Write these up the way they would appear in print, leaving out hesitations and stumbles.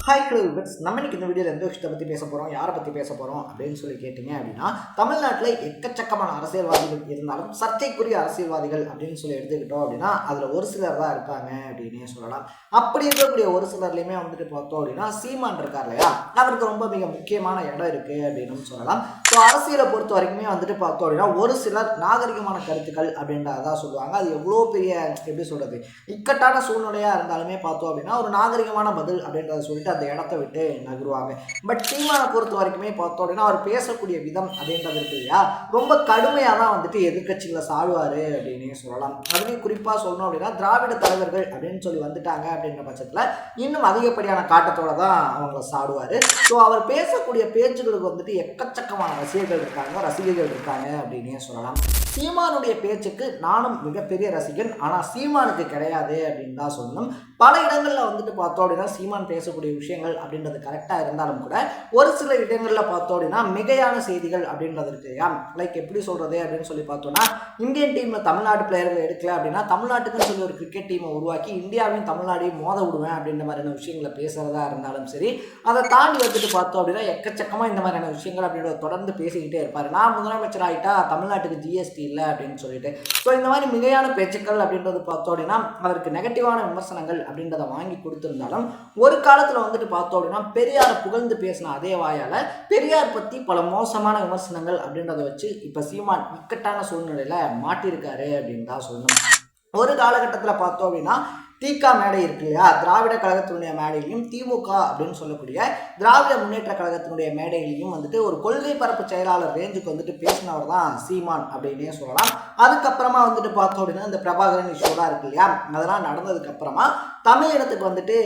Hi hello viewers, நம்ம இன்னைக்கு இந்த வீடியோவில் எந்த விஷயத்தை பற்றி பேச போகிறோம், யாரை பற்றி பேச போகிறோம் அப்படின்னு சொல்லி கேட்டிங்க அப்படின்னா, தமிழ்நாட்டில் எக்கச்சக்கமான அரசியல்வாதிகள் இருந்தாலும் சர்ச்சைக்குரிய அரசியல்வாதிகள் அப்படின்னு சொல்லி எடுத்துக்கிட்டோம் அப்படின்னா அதில் ஒரு சிலர் தான் இருப்பாங்க அப்படின்னே சொல்லலாம். அப்படி இருக்கக்கூடிய ஒரு சிலர்லையுமே வந்துட்டு பார்த்தோம் அப்படின்னா சீமான் இருக்கார் இல்லையா, அவருக்கு ரொம்ப மிக முக்கியமான இடம் இருக்குது அப்படின்னு சொல்லலாம். ஸோ அரசியலை பொறுத்த வரைக்குமே வந்துட்டு பார்த்தோம் அப்படின்னா ஒரு சிலர் நாகரிகமான கருத்துக்கள் அப்படின்றதான் சொல்லுவாங்க. அது எவ்வளோ பெரிய எப்படி சொல்கிறது இக்கட்டான சூழ்நிலையாக இருந்தாலுமே பார்த்தோம் அப்படின்னா ஒரு நாகரிகமான பதில் அப்படின்றத சொல்லிட்டு அந்த இடத்த விட்டு நகருவாங்க. பட் சீமானை பொறுத்த வரைக்குமே பார்த்தோம் அப்படின்னா அவர் பேசக்கூடிய விதம் அப்படின்றது இருக்கு இல்லையா, ரொம்ப கடுமையாக தான் வந்துட்டு எதிர்கட்சிகளை சாடுவார் அப்படின்னே சொல்லலாம். அதுலேயும் குறிப்பாக சொல்லணும் அப்படின்னா திராவிட தலைவர்கள் அப்படின்னு சொல்லி வந்துட்டாங்க அப்படின்ற பட்சத்தில் இன்னும் அதிகப்படியான காட்டத்தோட தான் அவங்கள சாடுவார். ஸோ அவர் பேசக்கூடிய பேச்சுகளுக்கு வந்துட்டு எக்கச்சக்கமான ரசிகர்கள் இருக்காங்க அப்படின்னே சொல்லலாம். சீமானுடைய பேச்சுக்கு நானும் மிகப்பெரிய ரசிகன், ஆனால் சீமானுக்கு கிடையாது அப்படின்னு தான் சொல்லணும். பல இடங்களில் வந்துட்டு பார்த்தோம் அப்படின்னா சீமான் பேசக்கூடிய விஷயங்கள் அப்படின்றது கரெக்டாக இருந்தாலும் கூட ஒரு சில இடங்களில் பார்த்தோம் அப்படின்னா மிகையான செய்திகள் அப்படின்றது இருக்கு இல்லையா. லைக் எப்படி சொல்கிறது அப்படின்னு சொல்லி பார்த்தோன்னா, இந்தியன் டீமில் தமிழ்நாடு பிளேயர்கள் எடுக்கல அப்படின்னா தமிழ்நாட்டுக்குன்னு சொல்லி ஒரு கிரிக்கெட் டீமை உருவாக்கி இந்தியாவையும் தமிழ்நாடையும் மோத விடுவேன் அப்படின்ற மாதிரியான விஷயங்களை பேசுகிறதா இருந்தாலும் சரி, அதை தாண்டி வந்துட்டு பார்த்தோம் அப்படின்னா எக்கச்சக்கமாக இந்த மாதிரியான விஷயங்கள் அப்படின்றத தொடர்ந்து பேசிக்கிட்டே இருப்பார். நான் முதலமைச்சர் ஆகிட்டா தமிழ்நாட்டுக்கு ஜிஎஸ்டி இல்லை அப்படின்னு சொல்லிட்டு. ஸோ இந்த மாதிரி மிகையான பேச்சுக்கள் அப்படின்றது பார்த்தோம் அப்படின்னா அதற்கு நெகட்டிவான விமர்சனங்கள் அப்படின்றத வாங்கி கொடுத்திருந்தாலும் ஒரு காலத்தில் வந்துட்டு பார்த்தோம் அப்படின்னா பெரியாரை புகழ்ந்து பேசின அதே வாயால் பெரியார் பற்றி பல மோசமான விமர்சனங்கள் அப்படின்றத வச்சு இப்போ சீமான் இக்கட்டான சூழ்நிலையில் மாட்டியிருக்காரு அப்படின்னு தான் சொல்லணும். ஒரு காலகட்டத்தில் பார்த்தோம் அப்படின்னா திக மேடை இருக்கு இல்லையா, திராவிட கழகத்தினுடைய மேடையிலையும் திமுக அப்படின்னு சொல்லக்கூடிய திராவிட முன்னேற்ற கழகத்தினுடைய மேடையிலையும் வந்துட்டு ஒரு கொள்கை பரப்பு செயலாளர் ரேஞ்சுக்கு வந்துட்டு பேசினவர் தான் சீமான் அப்படின்னே சொல்லலாம். அதுக்கப்புறமா வந்துட்டு பார்த்தோம் அப்படின்னா இந்த பிரபாகரன் இஷ்யூலாம் இருக்கு இல்லையா, அதெல்லாம் நடந்ததுக்கு அப்புறமா தமிழினத்துக்கு வந்துட்டு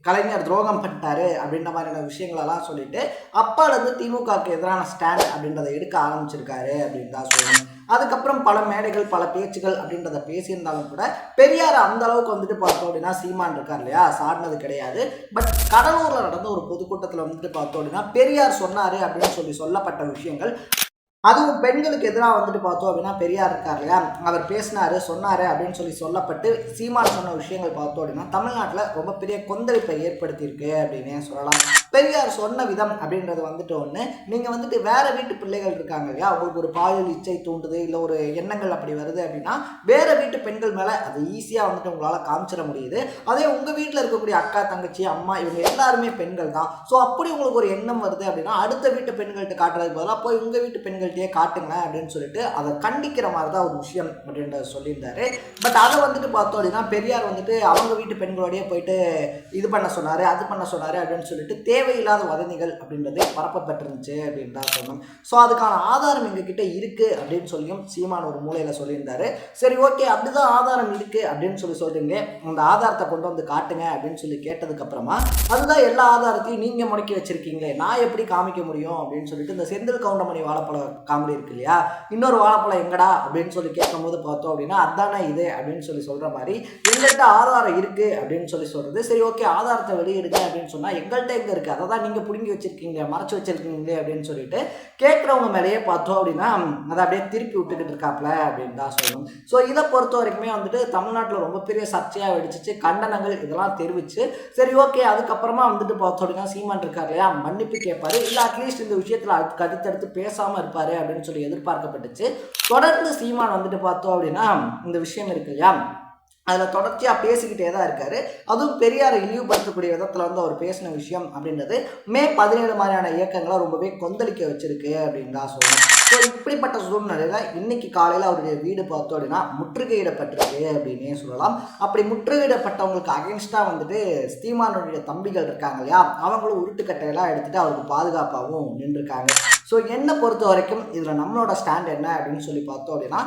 கலைஞர் துரோகம் பண்ணிட்டாரு அப்படின்ற மாதிரியான விஷயங்களெல்லாம் சொல்லிட்டு அப்பாலேருந்து திமுகவுக்கு எதிரான ஸ்டாண்ட் அப்படின்றத எடுக்க ஆரம்பிச்சிருக்காரு அப்படின்னு தான் சொல்லணும். அதுக்கப்புறம் பல மேடைகள் பல பேச்சுகள் அப்படின்றத பேசியிருந்தாலும் கூட பெரியார் அந்த அளவுக்கு வந்துட்டு பார்த்தோம் அப்படின்னா சீமான் இருக்கார் இல்லையா சாடினது கிடையாது. பட் கடலூரில் நடந்த ஒரு பொதுக்கூட்டத்தில் வந்துட்டு பார்த்தோம் அப்படின்னா பெரியார் சொன்னார் அப்படின்னு சொல்லப்பட்ட விஷயங்கள், அதுவும் பெண்களுக்கு எதிராக வந்துட்டு பார்த்தோம் அப்படின்னா பெரியார் இருக்கார் இல்லையா, அவர் சொன்னார் அப்படின்னு சொல்லப்பட்டு சீமான் சொன்ன விஷயங்கள் பார்த்தோம் அப்படின்னா தமிழ்நாட்டில் ரொம்ப பெரிய கொந்தளிப்பை ஏற்படுத்தியிருக்கு அப்படின்னே சொல்லலாம். பெரியார் சொன்ன விதம் அப்படின்றது வந்துட்டு ஒன்று, நீங்கள் வந்துட்டு வேறு வீட்டு பிள்ளைகள் இருக்காங்க இல்லையா, அவங்களுக்கு ஒரு பாலியல் இச்சை தூண்டுது இல்லை ஒரு எண்ணங்கள் அப்படி வருது அப்படின்னா வேறு வீட்டு பெண்கள் மேலே அது ஈஸியாக வந்துட்டு உங்களால் காமிச்சிட முடியுது. அதே உங்கள் வீட்டில் இருக்கக்கூடிய அக்கா தங்கச்சி அம்மா இவங்க எல்லாருமே பெண்கள் தான். ஸோ அப்படி உங்களுக்கு ஒரு எண்ணம் வருது அப்படின்னா அடுத்த வீட்டு பெண்கள்கிட்ட காட்டுறதுக்கு பதிலாக போய் உங்கள் வீட்டு பெண்கள்கிட்டயே காட்டுங்க அப்படின்னு சொல்லிட்டு அதை கண்டிக்கிற மாதிரி தான் ஒரு விஷயம் அப்படின்றத சொல்லியிருந்தாரு. பட் அதை வந்துட்டு பார்த்தோம் அப்படின்னா பெரியார் வந்துட்டு அவங்க வீட்டு பெண்களோடய போயிட்டு இது பண்ண சொன்னார் அது பண்ண சொன்னார் அப்படின்னு சொல்லிட்டு தேவையில்லாத வதந்திகள் அப்படின்றது பரப்பப்பட்டிருந்துச்சு அப்படின்னு தான் சொல்லணும். ஸோ அதுக்கான ஆதாரம் எங்ககிட்ட இருக்குது அப்படின்னு சொல்லியும் சீமான் ஒரு மூலையில் சொல்லியிருந்தாரு. சரி ஓகே, அப்படிதான் ஆதாரம் இருக்குது அப்படின்னு சொல்கிறீங்க, அந்த ஆதாரத்தை கொண்டு வந்து காட்டுங்க அப்படின்னு சொல்லி கேட்டதுக்கப்புறமா அதுதான் எல்லா ஆதாரத்தையும் நீங்கள் முடக்கி வச்சுருக்கீங்களே, நான் எப்படி காமிக்க முடியும் அப்படின்னு சொல்லிட்டு இந்த செந்தில் கவுண்டமணி வாழைப்பழம் காமெடி இருக்கு இல்லையா, இன்னொரு வாழைப்பழம் எங்கடா அப்படின்னு சொல்லி கேட்கும்போது பார்த்தோம் அப்படின்னா அதானே இது அப்படின்னு சொல்கிற மாதிரி எங்கள்கிட்ட ஆதாரம் இருக்குது அப்படின்னு சொல்கிறது. சரி ஓகே, ஆதாரத்தை வெளியிடுங்க அப்படின்னு சொன்னால் எங்கள்கிட்ட எங்கே இருக்குது, அதை தான் நீங்கள் பிடுங்கி வச்சுருக்கீங்க மறைச்சி வச்சுருக்கீங்களே அப்படின்னு சொல்லிட்டு கேட்குறவங்க மேலேயே பார்த்தோம் அப்படின்னா அதை அப்படியே திருப்பி விட்டுக்கிட்டு இருக்காப்ல அப்படின்னு தான் சொல்லணும். ஸோ இதை பொறுத்த வரைக்குமே வந்துட்டு தமிழ்நாட்டில் ரொம்ப பெரிய சர்ச்சையாக வெடிச்சிச்சு, கண்டனங்கள் இதெல்லாம் தெரிவிச்சு சரி ஓகே அதுக்கப்புறமா வந்துட்டு பார்த்தோம் அப்படின்னா சீமான் இருக்கார் இல்லையா மன்னிப்பு கேட்பாரு, இல்லை அட்லீஸ்ட் இந்த விஷயத்தில் அடுத்தடுத்து பேசாமல் இருப்பார் அப்படின்னு சொல்லி எதிர்பார்க்கப்பட்டுச்சு. தொடர்ந்து சீமான் வந்துட்டு பார்த்தோம் அப்படின்னா இந்த விஷயம் இருக்கு இல்லையா அதில் தொடர்ச்சியாக பேசிக்கிட்டே தான் இருக்காரு. அதுவும் பெரியாரை இழிவுபடுத்தக்கூடிய விதத்தில் வந்து அவர் பேசின விஷயம் அப்படின்றது May 17 மாதிரியான இயக்கங்களை ரொம்பவே கொந்தளிக்க வச்சிருக்கு அப்படின்னு தான் சொல்லணும். ஸோ இப்படிப்பட்ட சூழ்நிலையில் இன்னைக்கு காலையில் அவருடைய வீடு பார்த்தோம் அப்படின்னா முற்றுகையிடப்பட்டிருக்கு அப்படின்னே சொல்லலாம். அப்படி முற்றுகையிடப்பட்டவங்களுக்கு அகென்ஸ்டாக வந்துட்டு சீமானுடைய தம்பிகள் இருக்காங்க இல்லையா, அவங்களும் உருட்டுக்கட்டையெல்லாம் எடுத்துகிட்டு அவருக்கு பாதுகாப்பாகவும் நின்றுருக்காங்க. ஸோ என்னை பொறுத்த வரைக்கும் இதில் நம்மளோட ஸ்டாண்ட் என்ன அப்படின்னு சொல்லி பார்த்தோம் அப்படின்னா,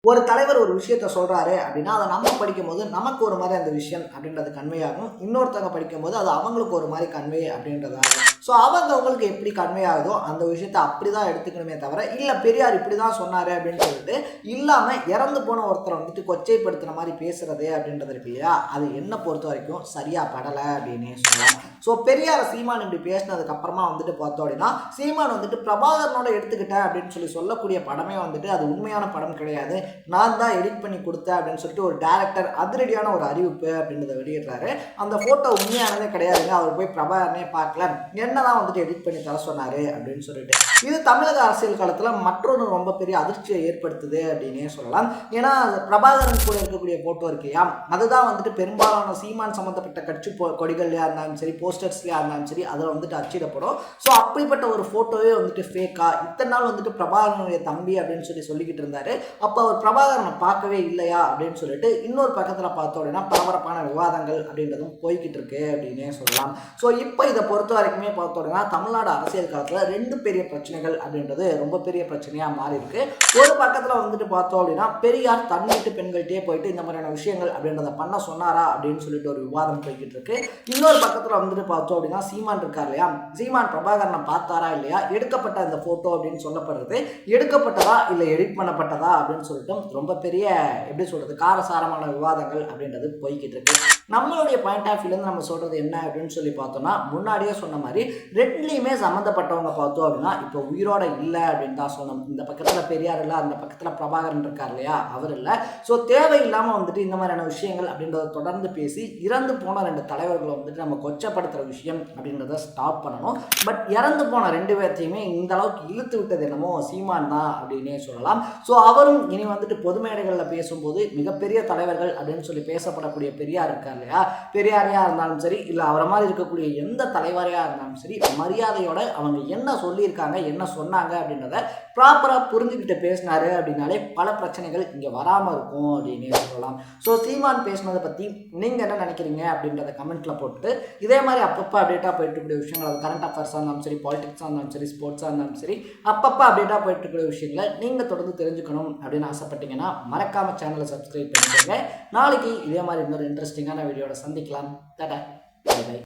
ஒரு தலைவர் ஒரு விஷயத்த சொல்கிறாரு அப்படின்னா அதை நம்ம படிக்கும்போது நமக்கு ஒரு மாதிரி அந்த விஷயம் அப்படின்றது கன்வே ஆகும், இன்னொருத்தவங்க படிக்கும்போது அது அவங்களுக்கு ஒரு மாதிரி கன்வே அப்படின்றதாகும். ஸோ அவங்களுக்கு எப்படி கன்வே ஆகுதோ அந்த விஷயத்தை அப்படி தான் எடுத்துக்கணுமே தவிர இல்லை பெரியார் இப்படி தான் சொன்னார் அப்படின்னு சொல்லிட்டு இல்லாமல் இறந்து போன ஒருத்தரை வந்துட்டு கொச்சைப்படுத்துகிற மாதிரி பேசுறது அப்படின்றது இருக்கு இல்லையா, அது என்னை பொறுத்த வரைக்கும் சரியாக படலை அப்படின்னே சொல்லலாம். ஸோ பெரியார் சீமான் இப்படி பேசினதுக்கு அப்புறமா வந்துட்டு பார்த்தோம் அப்படின்னா சீமான் வந்துட்டு பிரபாகரனோட எடுத்துக்கிட்டேன் அப்படின்னு சொல்லக்கூடிய படமே வந்துட்டு அது உண்மையான படம் கிடையாது, நான் தான் எடிட் பண்ணி கொடுத்தேன் அப்படின்னு சொல்லிட்டு ஒரு டேரக்டர் அதிரடியான ஒரு அறிவிப்பு அப்படின்றத வெளியிடுறாரு. அந்த ஃபோட்டோ உண்மையானதே கிடையாதுங்க, அவர் போய் பிரபாகரனே பார்க்கல, என்னதான் வந்துட்டு எடிட் பண்ணி தர சொன்னார் அப்படின்னு சொல்லிட்டு. இது தமிழக அரசியல் காலத்தில் மற்றொரு ரொம்ப பெரிய அதிர்ச்சியை ஏற்படுத்துது அப்படின்னே சொல்லலாம். ஏன்னா பிரபாகரன் கூட இருக்கக்கூடிய ஃபோட்டோ இருக்கையா அதுதான் வந்துட்டு பெரும்பாலான சீமான் சம்மந்தப்பட்ட கட்சி கொடிகள்லையாக இருந்தாலும் சரி போஸ்டர்ஸ்லையாக இருந்தாலும் சரி அதில் வந்துட்டு அச்சிடப்படும். ஸோ அப்படிப்பட்ட ஒரு ஃபோட்டோவே வந்துட்டு ஃபேக்கா இத்தனை நாள் வந்துட்டு பிரபாகரனுடைய தம்பி அப்படின்னு சொல்லிக்கிட்டு இருந்தாரு. அப்போ அவர் பிரபாகரனை பார்க்கவே இல்லையா அப்படின்னு சொல்லிட்டு இன்னொரு பக்கத்தில் பார்த்தோம் அப்படின்னா பரபரப்பான விவாதங்கள் அப்படின்றதும் போய்கிட்டு இருக்கு அப்படின்னே சொல்லலாம். ஸோ இப்போ இதை பொறுத்த வரைக்குமே பார்த்தோம் அப்படின்னா தமிழ்நாடு அரசியல் காலத்தில் ரெண்டு பெரிய பிரச்சனைகள் அப்படின்றது ரொம்ப பெரிய பிரச்சனையாக மாறி இருக்கு. ஒரு பக்கத்தில் வந்துட்டு பார்த்தோம் அப்படின்னா பெரியார் தன்னிட்டு பெண்கள்கிட்டே போயிட்டு இந்த மாதிரியான விஷயங்கள் அப்படின்றத பண்ண சொன்னாரா அப்படின்னு சொல்லிட்டு ஒரு விவாதம் போய்கிட்டு இருக்கு. இன்னொரு பக்கத்தில் வந்துட்டு பார்த்தோம் அப்படின்னா சீமான் இருக்கார் இல்லையா, சீமான் பிரபாகரனை பார்த்தாரா இல்லையா, எடுக்கப்பட்ட அந்த ஃபோட்டோ அப்படின்னு சொல்லப்படுறது எடுக்கப்பட்டதா இல்லை எடிட் பண்ணப்பட்டதா அப்படின்னு சொல்லிட்டு ரொம்ப பெரிய எப்படி சொல்றது காரசாரமான விவாதங்கள் அப்படின்றது போய்கிட்டு இருக்கு. நம்மளுடைய பாயிண்ட் ஆஃப் வியூலேருந்து நம்ம சொல்றது என்ன அப்படின்னு சொல்லி பார்த்தோம்னா முன்னாடியே சொன்ன மாதிரி ரெண்டுலேயுமே சம்மந்தப்பட்டவங்க பார்த்தோம் அப்படின்னா இப்போ உயிரோட இல்லை அப்படின்னு தான் சொன்னோம். இந்த பக்கத்தில் பெரியார் இல்லை, அந்த பக்கத்தில் பிரபாகரன் இருக்கார் இல்லையா, அவர் இல்லை. ஸோ தேவையில்லாமல் வந்துட்டு இந்த மாதிரியான விஷயங்கள் அப்படின்றத தொடர்ந்து பேசி இறந்து போன ரெண்டு தலைவர்களை வந்துட்டு நம்ம கொச்சப்படுத்துகிற விஷயம் அப்படின்றத ஸ்டாப் பண்ணணும். பட் இறந்து போன ரெண்டு பேர்த்தையுமே இந்த அளவுக்கு இழுத்து விட்டது என்னமோ சீமான் தான் அப்படின்னே சொல்லலாம். ஸோ அவரும் இனி வந்துட்டு பொது மேடைகளில் பேசும்போது மிகப்பெரிய தலைவர்கள் அப்படின்னு சொல்லி பேசப்படக்கூடிய பெரியார் இருக்கார் இல்லையா, பெரியாரையாக இருந்தாலும் சரி இல்லை அவரை மாதிரி இருக்கக்கூடிய எந்த தலைவரையாக இருந்தாலும் சரி மரியாதையோட அவங்க என்ன சொல்லியிருக்காங்க என்ன சொன்னாங்க அப்படின்றத ப்ராப்பராக புரிஞ்சுக்கிட்டு பேசினாரு அப்படின்னாலே பல பிரச்சனைகள் இங்கே வராமல் இருக்கும் அப்படின்னே சொல்லலாம். ஸோ சீமான் பேசினதை பற்றி நீங்கள் என்ன நினைக்கிறீங்க அப்படின்றத கமெண்ட்டில் போட்டு இதே மாதிரி அப்பப்போ அப்டேட்டாக போயிட்டு இருக்கக்கூடிய விஷயங்கள் அது கரண்ட் அஃபேர்ஸாக இருந்தாலும் சரி பாலிடிக்ஸாக இருந்தாலும் சரி ஸ்போர்ட்ஸாக இருந்தாலும் சரி அப்பப்போ அப்டேட்டாக போயிட்டு இருக்கக்கூடிய விஷயங்களை நீங்கள் தொடர்ந்து தெரிஞ்சுக்கணும் அப்படின்னு ஆசைப்பட்டீங்கன்னா மறக்காமல் சேனலை சப்ஸ்கிரைப் பண்ணிக்கோங்க. நாளைக்கு இதே மாதிரி இன்னொரு இன்ட்ரெஸ்டிங்கான வீடியோட சந்திக்கலாம். Tata bye by.